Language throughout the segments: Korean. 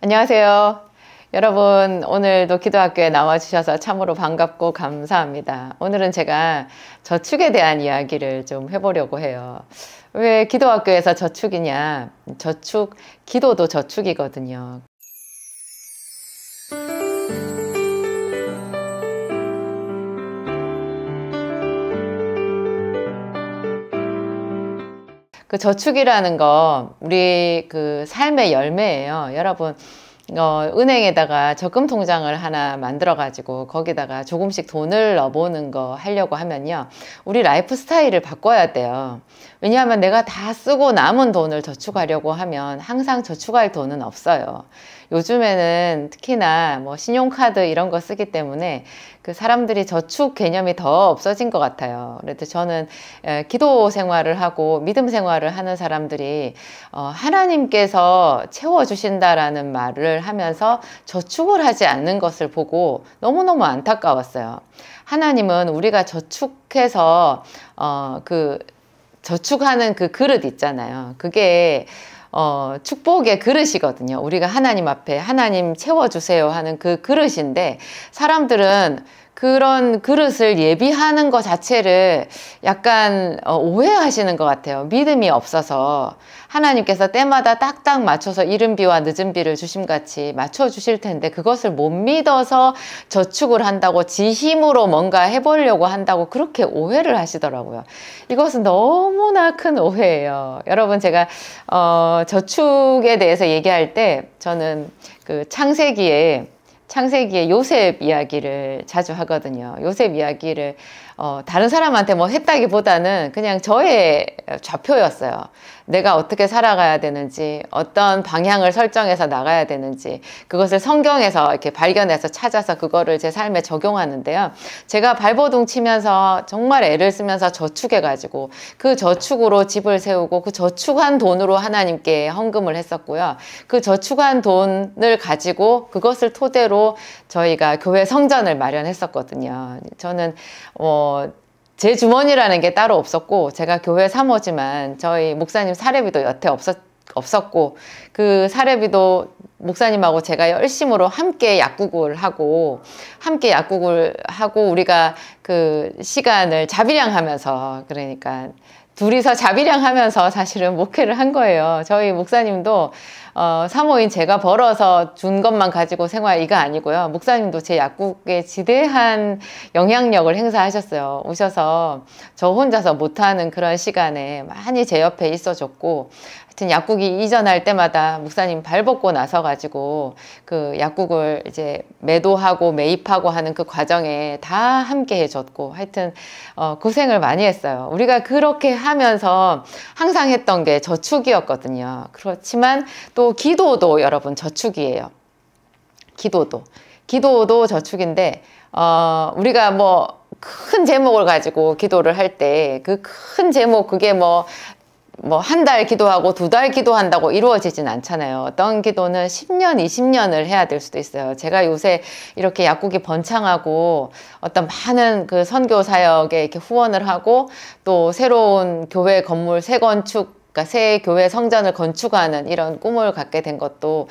안녕하세요. 여러분, 오늘도 기도학교에 나와주셔서 참으로 반갑고 감사합니다. 오늘은 제가 저축에 대한 이야기를 좀 해보려고 해요. 왜 기도학교에서 저축이냐? 저축, 기도도 저축이거든요. 그 저축이라는 거 우리 그 삶의 열매예요. 여러분, 은행에다가 적금 통장을 하나 만들어 가지고 거기다가 조금씩 돈을 넣어보는 거 하려고 하면요, 우리 라이프 스타일을 바꿔야 돼요. 왜냐하면 내가 다 쓰고 남은 돈을 저축하려고 하면 항상 저축할 돈은 없어요. 요즘에는 특히나 뭐 신용카드 이런 거 쓰기 때문에 그 사람들이 저축 개념이 더 없어진 것 같아요. 그래도 저는 기도 생활을 하고 믿음 생활을 하는 사람들이 하나님께서 채워주신다라는 말을 하면서 저축을 하지 않는 것을 보고 너무너무 안타까웠어요. 하나님은 우리가 저축해서 저축하는 그 그릇 있잖아요. 그게 축복의 그릇이거든요. 우리가 하나님 앞에 하나님 채워주세요 하는 그 그릇인데, 사람들은 그런 그릇을 예비하는 것 자체를 약간 오해하시는 것 같아요. 믿음이 없어서. 하나님께서 때마다 딱딱 맞춰서 이른 비와 늦은 비를 주심같이 맞춰주실 텐데 그것을 못 믿어서 저축을 한다고, 지 힘으로 뭔가 해보려고 한다고 그렇게 오해를 하시더라고요. 이것은 너무나 큰 오해예요. 여러분, 제가 저축에 대해서 얘기할 때 저는 그 창세기에 요셉 이야기를 자주 하거든요. 요셉 이야기를 다른 사람한테 뭐 했다기보다는 그냥 저의 좌표였어요. 내가 어떻게 살아가야 되는지, 어떤 방향을 설정해서 나가야 되는지, 그것을 성경에서 이렇게 발견해서 찾아서 그거를 제 삶에 적용하는데요. 제가 발버둥 치면서 정말 애를 쓰면서 저축해가지고 그 저축으로 집을 세우고 그 저축한 돈으로 하나님께 헌금을 했었고요. 그 저축한 돈을 가지고 그것을 토대로 저희가 교회 성전을 마련했었거든요. 저는 제 주머니라는 게 따로 없었고, 제가 교회 사모지만 저희 목사님 사례비도 여태 없었고, 그 사례비도 목사님하고 제가 열심으로 함께 약국을 하고 우리가 그 시간을 자비량하면서, 그러니까 둘이서 자비량하면서 사실은 목회를 한 거예요. 저희 목사님도 사모인 제가 벌어서 준 것만 가지고 생활, 이거 아니고요. 목사님도 제 약국에 지대한 영향력을 행사하셨어요. 오셔서 저 혼자서 못하는 그런 시간에 많이 제 옆에 있어줬고, 하여튼 약국이 이전할 때마다 목사님 발벗고 나서 가지고 그 약국을 이제 매도하고 매입하고 하는 그 과정에 다 함께 해줬고, 하여튼 고생을 많이 했어요. 우리가 그렇게 하면서 항상 했던 게 저축이었거든요. 그렇지만 또 기도도 여러분 저축이에요. 기도도 저축인데, 우리가 뭐 큰 제목을 가지고 기도를 할 때 그 큰 제목, 그게 뭐 한 달 기도하고 2달 기도한다고 이루어지진 않잖아요. 어떤 기도는 10년, 20년을 해야 될 수도 있어요. 제가 요새 이렇게 약국이 번창하고 어떤 많은 그 선교 사역에 이렇게 후원을 하고, 또 새로운 교회 건물 재건축, 그러니까 새 교회 성전을 건축하는 이런 꿈을 갖게 된 것도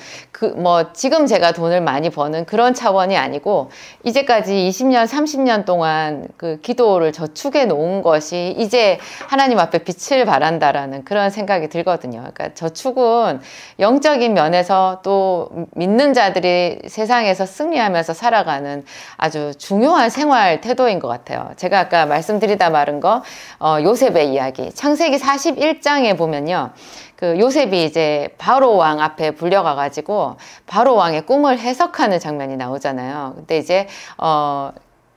지금 제가 돈을 많이 버는 그런 차원이 아니고, 이제까지 20년, 30년 동안 그 기도를 저축해 놓은 것이 이제 하나님 앞에 빛을 발한다라는 그런 생각이 들거든요. 그러니까 저축은 영적인 면에서 또 믿는 자들이 세상에서 승리하면서 살아가는 아주 중요한 생활 태도인 것 같아요. 제가 아까 말씀드리다 말은 거, 요셉의 이야기, 창세기 41장에 보면 그 요셉이 이제 바로 왕 앞에 불려가가지고 바로 왕의 꿈을 해석하는 장면이 나오잖아요. 근데 이제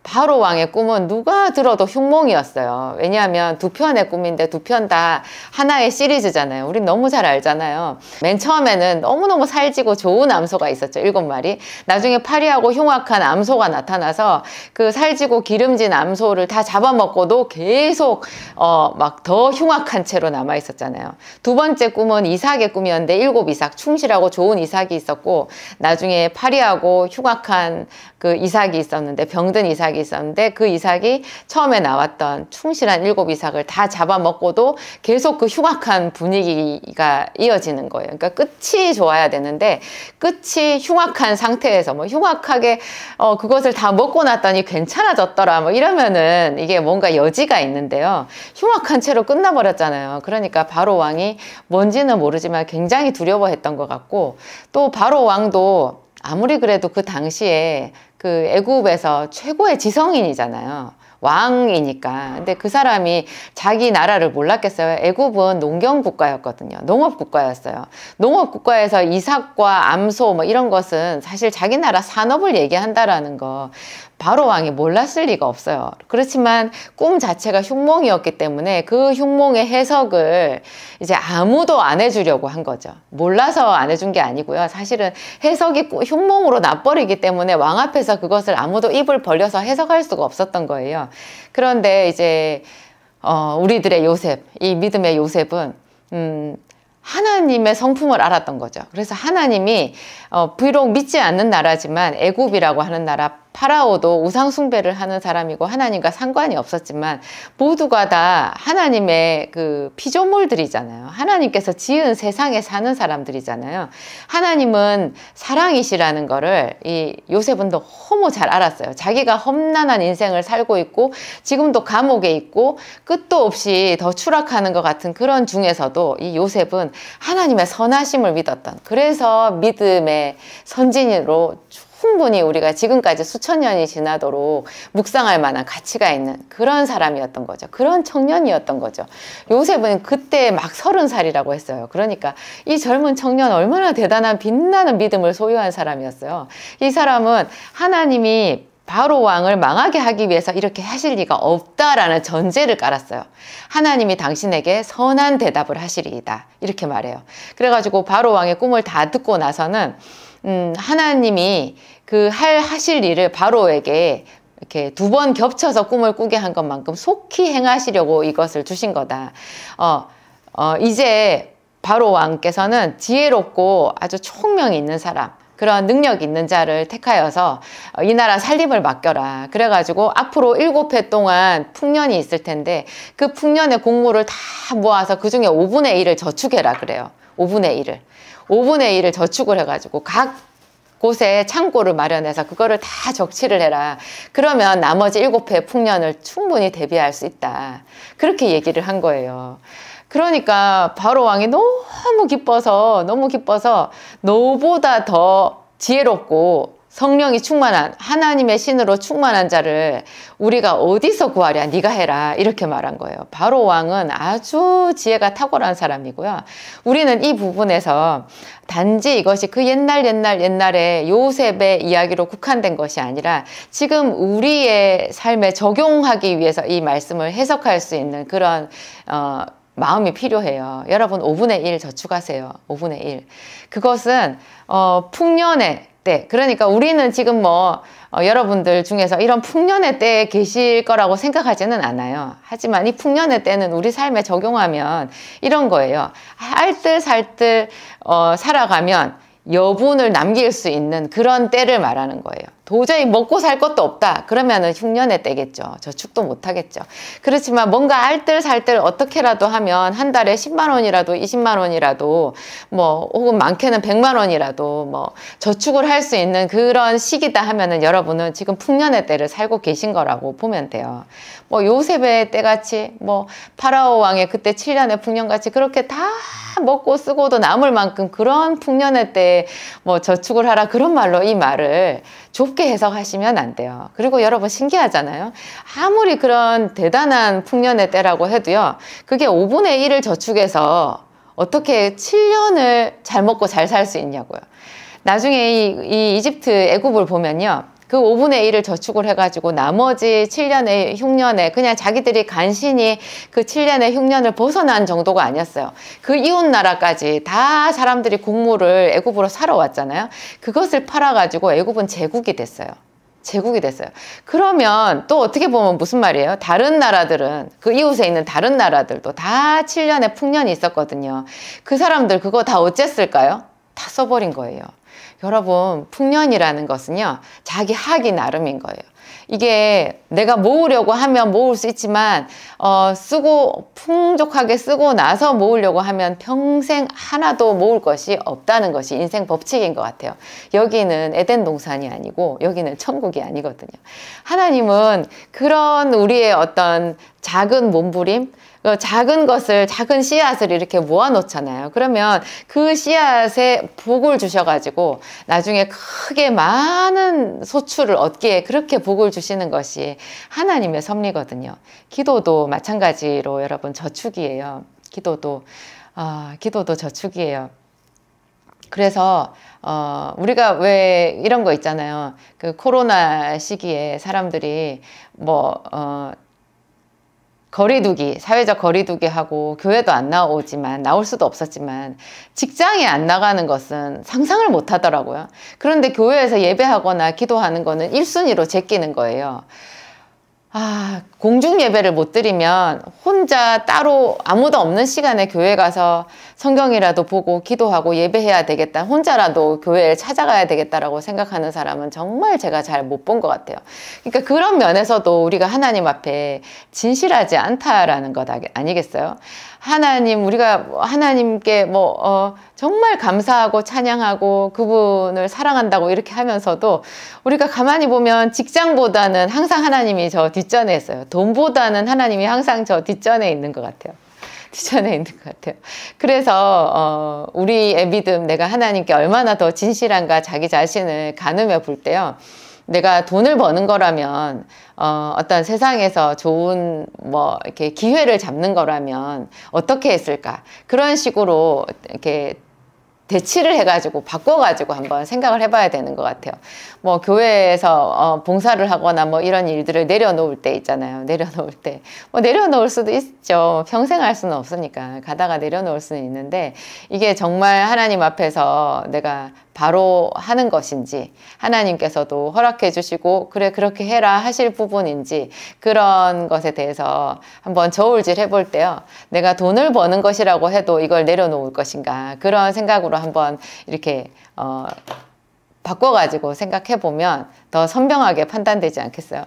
바로 왕의 꿈은 누가 들어도 흉몽이었어요. 왜냐하면 2편의 꿈인데 2편 다 하나의 시리즈잖아요. 우린 너무 잘 알잖아요. 맨 처음에는 너무너무 살지고 좋은 암소가 있었죠. 7마리. 나중에 파리하고 흉악한 암소가 나타나서 그 살지고 기름진 암소를 다 잡아먹고도 계속 막 더 흉악한 채로 남아 있었잖아요. 2번째 꿈은 이삭의 꿈이었는데 7 이삭, 충실하고 좋은 이삭이 있었고, 나중에 파리하고 흉악한 그 이삭이 있었는데, 병든 이삭이 이삭이 있었는데 그 이삭이 처음에 나왔던 충실한 7 이삭을 다 잡아먹고도 계속 그 흉악한 분위기가 이어지는 거예요. 그러니까 끝이 좋아야 되는데 끝이 흉악한 상태에서 뭐 흉악하게 그것을 다 먹고 났더니 괜찮아졌더라 뭐 이러면은 이게 뭔가 여지가 있는데요. 흉악한 채로 끝나버렸잖아요. 그러니까 바로 왕이 뭔지는 모르지만 굉장히 두려워했던 것 같고, 또 바로 왕도 아무리 그래도 그 당시에 그 애굽에서 최고의 지성인이잖아요. 왕이니까. 근데 그 사람이 자기 나라를 몰랐겠어요. 애굽은 농경 국가였거든요. 농업 국가였어요. 농업 국가에서 이삭과 암소 뭐 이런 것은 사실 자기 나라 산업을 얘기한다라는 거 바로 왕이 몰랐을 리가 없어요. 그렇지만 꿈 자체가 흉몽이었기 때문에 그 흉몽의 해석을 이제 아무도 안 해주려고 한 거죠. 몰라서 안 해준 게 아니고요. 사실은 해석이 흉몽으로 나버리기 때문에 왕 앞에서 그것을 아무도 입을 벌려서 해석할 수가 없었던 거예요. 그런데 이제 우리들의 요셉, 이 믿음의 요셉은 하나님의 성품을 알았던 거죠. 그래서 하나님이 비록 믿지 않는 나라지만 애굽이라고 하는 나라, 파라오도 우상 숭배를 하는 사람이고 하나님과 상관이 없었지만 모두가 다 하나님의 그 피조물들이잖아요. 하나님께서 지은 세상에 사는 사람들이잖아요. 하나님은 사랑이시라는 거를 이 요셉은 너무 잘 알았어요. 자기가 험난한 인생을 살고 있고 지금도 감옥에 있고 끝도 없이 더 추락하는 것 같은 그런 중에서도 이 요셉은 하나님의 선하심을 믿었던, 그래서 믿음의 선진으로 충분히 우리가 지금까지 수천 년이 지나도록 묵상할 만한 가치가 있는 그런 사람이었던 거죠. 그런 청년이었던 거죠. 요셉은 그때 막 30살이라고 했어요. 그러니까 이 젊은 청년 얼마나 대단한 빛나는 믿음을 소유한 사람이었어요. 이 사람은 하나님이 바로 왕을 망하게 하기 위해서 이렇게 하실 리가 없다라는 전제를 깔았어요. 하나님이 당신에게 선한 대답을 하시리이다, 이렇게 말해요. 그래가지고 바로 왕의 꿈을 다 듣고 나서는 하나님이 그 하실 일을 바로에게 이렇게 2번 겹쳐서 꿈을 꾸게 한 것만큼 속히 행하시려고 이것을 주신 거다. 이제 바로 왕께서는 지혜롭고 아주 총명이 있는 사람, 그런 능력 있는 자를 택하여서 이 나라 살림을 맡겨라. 그래가지고 앞으로 7해 동안 풍년이 있을 텐데 그 풍년의 곡물을 다 모아서 그 중에 5분의 1을 저축해라 그래요. 5분의 1을. 5분의 1을 저축을 해가지고 각 곳에 창고를 마련해서 그거를 다 적치를 해라. 그러면 나머지 7해 풍년을 충분히 대비할 수 있다. 그렇게 얘기를 한 거예요. 그러니까 바로 왕이 너무 기뻐서 너보다 더 지혜롭고 성령이 충만한, 하나님의 신으로 충만한 자를 우리가 어디서 구하랴, 네가 해라, 이렇게 말한 거예요. 바로 왕은 아주 지혜가 탁월한 사람이고요. 우리는 이 부분에서 단지 이것이 그 옛날에 요셉의 이야기로 국한된 것이 아니라 지금 우리의 삶에 적용하기 위해서 이 말씀을 해석할 수 있는 그런 마음이 필요해요. 여러분 5분의 1 저축하세요. 5분의 1. 그것은 풍년의 때, 그러니까 우리는 지금 여러분들 중에서 이런 풍년의 때에 계실 거라고 생각하지는 않아요. 하지만 이 풍년의 때는 우리 삶에 적용하면 이런 거예요. 알뜰살뜰 살아가면 여분을 남길 수 있는 그런 때를 말하는 거예요. 도저히 먹고 살 것도 없다. 그러면은 흉년의 때겠죠. 저축도 못 하겠죠. 그렇지만 뭔가 알뜰살뜰 어떻게라도 하면 한 달에 10만 원이라도 20만 원이라도 혹은 많게는 100만 원이라도 저축을 할 수 있는 그런 시기다 하면은 여러분은 지금 풍년의 때를 살고 계신 거라고 보면 돼요. 요셉의 때같이 파라오 왕의 그때 7년의 풍년같이 그렇게 다 먹고 쓰고도 남을 만큼 그런 풍년의 때에 저축을 하라, 그런 말로 이 말을 좁게 해석하시면 안 돼요. 그리고 여러분 신기하잖아요. 아무리 그런 대단한 풍년의 때라고 해도요, 그게 5분의 1을 저축해서 어떻게 7년을 잘 먹고 잘 살 수 있냐고요. 나중에 이 이집트 애굽을 보면요, 그 5분의 1을 저축을 해가지고 나머지 7년의 흉년에 그냥 자기들이 간신히 그 7년의 흉년을 벗어난 정도가 아니었어요. 그 이웃 나라까지 다 사람들이 곡물을 애굽으로 사러 왔잖아요. 그것을 팔아가지고 애굽은 제국이 됐어요. 제국이 됐어요. 그러면 또 어떻게 보면 무슨 말이에요? 다른 나라들은, 그 이웃에 있는 다른 나라들도 다 7년의 풍년이 있었거든요. 그 사람들 그거 다 어쨌을까요? 다 써버린 거예요. 여러분, 풍년이라는 것은요, 자기 하기 나름인 거예요. 이게 내가 모으려고 하면 모을 수 있지만 쓰고 풍족하게 쓰고 나서 모으려고 하면 평생 하나도 모을 것이 없다는 것이 인생 법칙인 것 같아요. 여기는 에덴 동산이 아니고 여기는 천국이 아니거든요. 하나님은 그런 우리의 어떤 작은 몸부림, 작은 것을, 작은 씨앗을 이렇게 모아 놓잖아요. 그러면 그 씨앗에 복을 주셔가지고 나중에 크게 많은 소출을 얻기에 그렇게 복을 주시는 것이 하나님의 섭리거든요. 기도도 마찬가지로 여러분 저축이에요. 기도도 저축이에요. 그래서 우리가 왜 이런 거 있잖아요. 그 코로나 시기에 사람들이 거리두기, 사회적 거리두기 하고 교회도 안 나오지만, 나올 수도 없었지만 직장에 안 나가는 것은 상상을 못 하더라고요. 그런데 교회에서 예배하거나 기도하는 거는 1순위로 제끼는 거예요. 공중 예배를 못 드리면 혼자 따로 아무도 없는 시간에 교회 가서 성경이라도 보고 기도하고 예배해야 되겠다. 혼자라도 교회를 찾아가야 되겠다라고 생각하는 사람은 정말 제가 잘 못 본 것 같아요. 그러니까 그런 면에서도 우리가 하나님 앞에 진실하지 않다라는 것 아니겠어요? 우리가 하나님께 정말 감사하고 찬양하고 그분을 사랑한다고 이렇게 하면서도 우리가 가만히 보면 직장보다는 항상 하나님이 저 뒷전에 있어요. 돈보다는 하나님이 항상 저 뒷전에 있는 것 같아요. 뒷전에 있는 것 같아요. 그래서 우리의 믿음, 내가 하나님께 얼마나 더 진실한가 자기 자신을 가늠해 볼 때요. 내가 돈을 버는 거라면 어떤 세상에서 좋은 이렇게 기회를 잡는 거라면 어떻게 했을까? 그런 식으로 이렇게 대치를 해가지고 바꿔가지고 한번 생각을 해봐야 되는 것 같아요. 교회에서 봉사를 하거나 이런 일들을 내려놓을 때 있잖아요. 내려놓을 때 내려놓을 수도 있죠. 평생 할 수는 없으니까 가다가 내려놓을 수는 있는데 이게 정말 하나님 앞에서 내가 바로 하는 것인지 하나님께서도 허락해 주시고 그래 그렇게 해라 하실 부분인지 그런 것에 대해서 한번 저울질 해볼 때요. 내가 돈을 버는 것이라고 해도 이걸 내려놓을 것인가 그런 생각으로 한번 이렇게 바꿔가지고 생각해보면 더 선명하게 판단되지 않겠어요?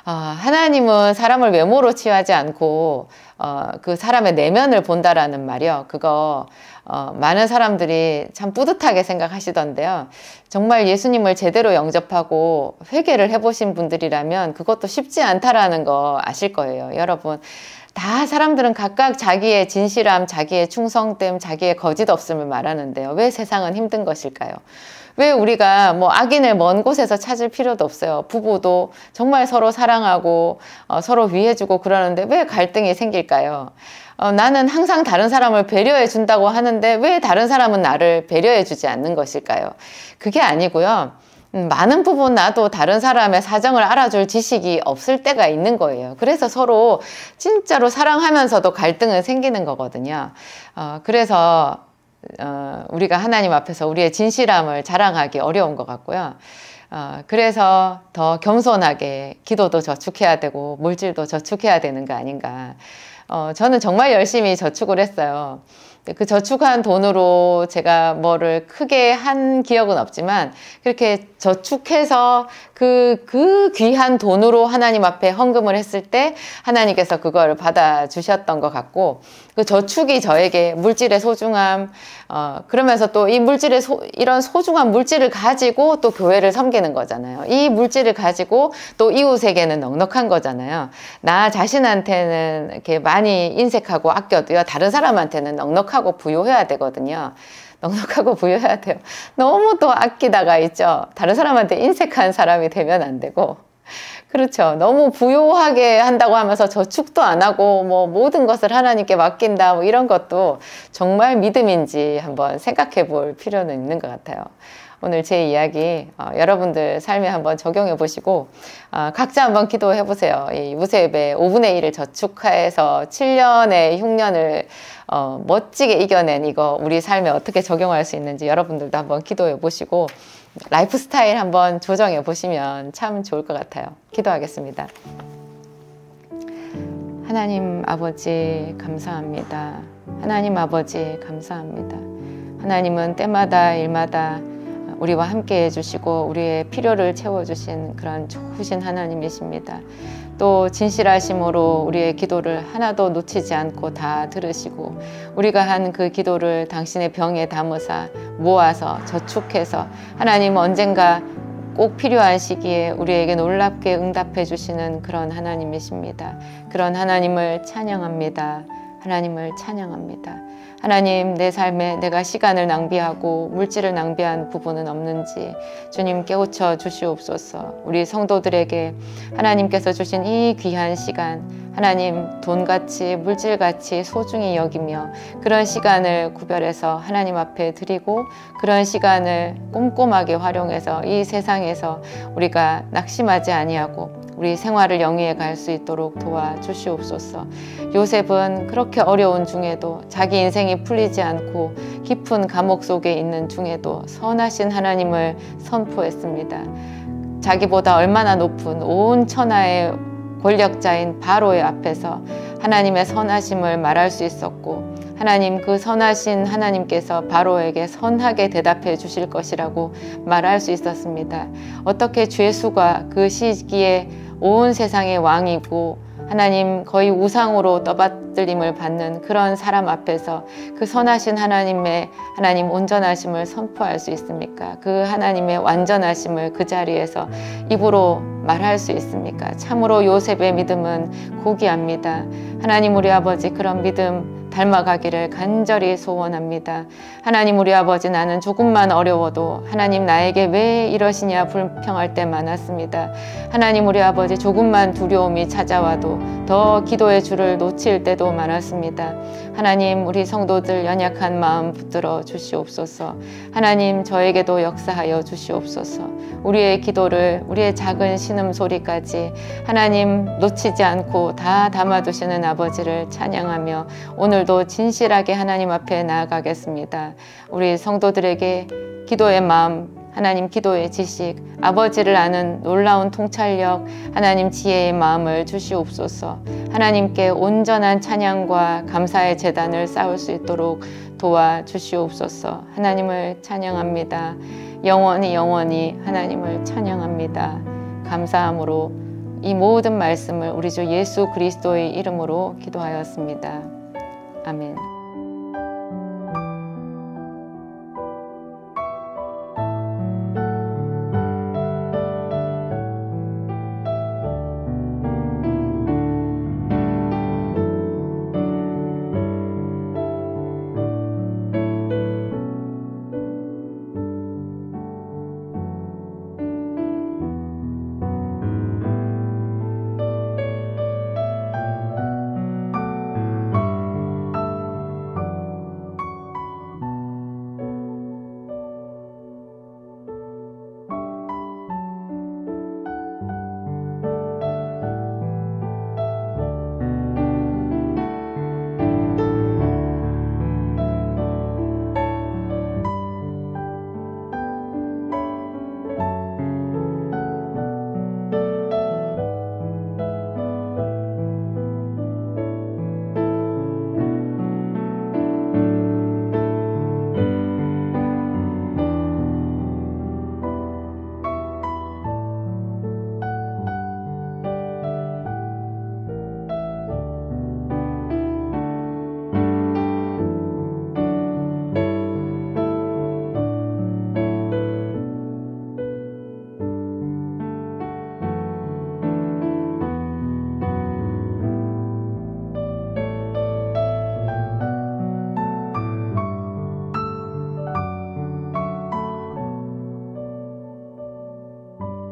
하나님은 사람을 외모로 취하지 않고 그 사람의 내면을 본다라는 말이요. 그거 많은 사람들이 참 뿌듯하게 생각하시던데요. 정말 예수님을 제대로 영접하고 회개를 해보신 분들이라면 그것도 쉽지 않다라는 거 아실 거예요. 여러분 다 사람들은 각각 자기의 진실함, 자기의 충성됨, 자기의 거짓 없음을 말하는데요. 왜 세상은 힘든 것일까요? 왜 우리가 악인을 먼 곳에서 찾을 필요도 없어요. 부부도 정말 서로 사랑하고 서로 위해주고 그러는데 왜 갈등이 생길까요? 나는 항상 다른 사람을 배려해 준다고 하는데 왜 다른 사람은 나를 배려해 주지 않는 것일까요? 그게 아니고요. 많은 부분 나도 다른 사람의 사정을 알아줄 지식이 없을 때가 있는 거예요. 그래서 서로 진짜로 사랑하면서도 갈등은 생기는 거거든요. 그래서 우리가 하나님 앞에서 우리의 진실함을 자랑하기 어려운 것 같고요. 그래서 더 겸손하게 기도도 저축해야 되고 물질도 저축해야 되는 거 아닌가. 저는 정말 열심히 저축을 했어요. 그 저축한 돈으로 제가 뭐를 크게 한 기억은 없지만 그렇게 저축해서 그 귀한 돈으로 하나님 앞에 헌금을 했을 때 하나님께서 그걸 받아주셨던 것 같고 그 저축이 저에게 물질의 소중함 그러면서 또 이 물질의 이런 소중한 물질을 가지고 또 교회를 섬기는 거잖아요. 이 물질을 가지고 또 이웃에게는 넉넉한 거잖아요. 나 자신한테는 이렇게 많이 인색하고 아껴도요. 다른 사람한테는 넉넉하고 부유해야 되거든요. 넉넉하고 부유해야 돼요. 너무 또 아끼다가 있죠. 다른 사람한테 인색한 사람이 되면 안 되고 그렇죠. 너무 부유하게 한다고 하면서 저축도 안 하고 모든 것을 하나님께 맡긴다 이런 것도 정말 믿음인지 한번 생각해 볼 필요는 있는 것 같아요. 오늘 제 이야기 여러분들 삶에 한번 적용해 보시고 각자 한번 기도해 보세요. 이 무세배 5분의 1을 저축해서 7년의 흉년을 멋지게 이겨낸 이거 우리 삶에 어떻게 적용할 수 있는지 여러분들도 한번 기도해 보시고 라이프 스타일 한번 조정해 보시면 참 좋을 것 같아요. 기도하겠습니다. 하나님 아버지 감사합니다. 하나님 아버지 감사합니다. 하나님은 때마다 일마다 우리와 함께 해주시고 우리의 필요를 채워주신 그런 좋으신 하나님이십니다. 또 진실하심으로 우리의 기도를 하나도 놓치지 않고 다 들으시고 우리가 한 그 기도를 당신의 병에 담으사 모아서 저축해서 하나님 언젠가 꼭 필요한 시기에 우리에게 놀랍게 응답해 주시는 그런 하나님이십니다. 그런 하나님을 찬양합니다. 하나님을 찬양합니다. 하나님, 내 삶에 내가 시간을 낭비하고 물질을 낭비한 부분은 없는지 주님 깨우쳐 주시옵소서. 우리 성도들에게 하나님께서 주신 이 귀한 시간, 하나님 돈같이 물질같이 소중히 여기며 그런 시간을 구별해서 하나님 앞에 드리고 그런 시간을 꼼꼼하게 활용해서 이 세상에서 우리가 낙심하지 아니하고 우리 생활을 영위해 갈 수 있도록 도와주시옵소서. 요셉은 그렇게 어려운 중에도 자기 인생이 풀리지 않고 깊은 감옥 속에 있는 중에도 선하신 하나님을 선포했습니다. 자기보다 얼마나 높은 온 천하의 권력자인 바로의 앞에서 하나님의 선하심을 말할 수 있었고 하나님 그 선하신 하나님께서 바로에게 선하게 대답해 주실 것이라고 말할 수 있었습니다. 어떻게 죄수가 그 시기에 온 세상의 왕이고 하나님 거의 우상으로 떠받들림을 받는 그런 사람 앞에서 그 선하신 하나님의 하나님 온전하심을 선포할 수 있습니까? 그 하나님의 완전하심을 그 자리에서 입으로 말할 수 있습니까? 참으로 요셉의 믿음은 고귀합니다. 하나님 우리 아버지 그런 믿음 닮아가기를 간절히 소원합니다. 하나님 우리 아버지 나는 조금만 어려워도 하나님 나에게 왜 이러시냐 불평할 때 많았습니다. 하나님 우리 아버지 조금만 두려움이 찾아와도 더 기도의 줄을 놓칠 때도 많았습니다. 하나님 우리 성도들 연약한 마음 붙들어 주시옵소서. 하나님 저에게도 역사하여 주시옵소서. 우리의 기도를 우리의 작은 신음소리까지 하나님 놓치지 않고 다 담아두시는 아버지를 찬양하며 오늘도 진실하게 하나님 앞에 나아가겠습니다. 우리 성도들에게 기도의 마음, 하나님 기도의 지식, 아버지를 아는 놀라운 통찰력, 하나님 지혜의 마음을 주시옵소서. 하나님께 온전한 찬양과 감사의 제단을 쌓을 수 있도록 도와주시옵소서. 하나님을 찬양합니다. 영원히 하나님을 찬양합니다. 감사함으로 이 모든 말씀을 우리 주 예수 그리스도의 이름으로 기도하였습니다. 아멘.